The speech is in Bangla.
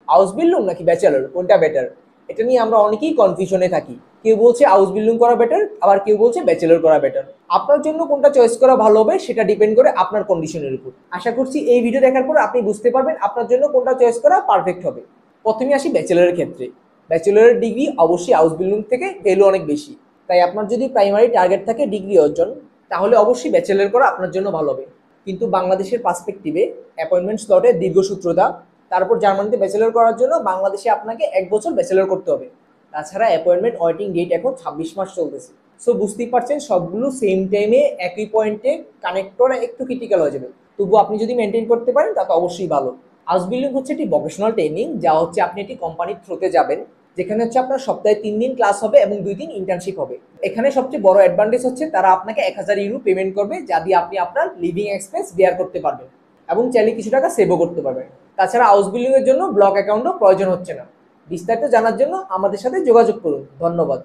হাউস বিল্ডিং নাকি ব্যাচেলর, কোনটা বেটার? এটা নিয়ে আমরা অনেকেই কনফিউশনে থাকি। কেউ বলছে হাউস বিল্ডিং করা বেটার, আবার কেউ বলছে ব্যাচেলর করা বেটার। আপনার জন্য কোনটা চয়েস করা ভালো হবে সেটা ডিপেন্ড করে আপনার কন্ডিশনের উপর। আশা করছি এই ভিডিও দেখার পর আপনি বুঝতে পারবেন আপনার জন্য কোনটা চয়েস করা পারফেক্ট হবে। প্রথমে আসি ব্যাচেলরের ক্ষেত্রে। ব্যাচেলরের ডিগ্রি অবশ্যই হাউস বিল্ডিং থেকে ভ্যালু অনেক বেশি। তাই আপনার যদি প্রাইমারি টার্গেট থাকে ডিগ্রি অর্জন, তাহলে অবশ্যই ব্যাচেলর করা আপনার জন্য ভালো হবে। কিন্তু বাংলাদেশের পার্সপেক্টিভে অ্যাপয়েন্টমেন্ট স্লটের দীর্ঘসূত্রতা, তারপর জার্মানিতে ব্যাচেলর করার জন্য বাংলাদেশে আপনাকে 1 বছর ব্যাচেলর করতে হবে। তাছাড়া অ্যাপয়েন্টমেন্ট ওয়েটিং ডেট এখন 26 মাস চলতেছে। সো বুঝতেই পারছেন সবগুলো সেম টাইমে একই পয়েন্টে কানেক্ট করা একটু ক্রিটিক্যাল হয়ে যাবে। তবু আপনি যদি মেনটেন করতে পারেন তা তো অবশ্যই ভালো। হাউস বিল্ডিং হচ্ছে একটি ভোকেশনাল ট্রেনিং, যা হচ্ছে আপনি একটি কোম্পানির থ্রুতে যাবেন, যেখানে হচ্ছে আপনার সপ্তাহে 3 দিন ক্লাস হবে এবং 2 দিন ইন্টার্নশিপ হবে। এখানে সবচেয়ে বড় অ্যাডভান্টেজ হচ্ছে তারা আপনাকে 1000 ইউরো পেমেন্ট করবে, যা দিয়ে আপনি আপনার লিভিং এক্সপেন্স বেয়ার করতে পারবেন এবং চাইলে কিছু টাকা সেভও করতে পারবেন। তাছাড়া হাউস বিল্ডিং এর জন্য ব্লক অ্যাকাউন্টও প্রয়োজন হচ্ছে না। বিস্তারিত জানার জন্য আমাদের সাথে যোগাযোগ করুন। ধন্যবাদ।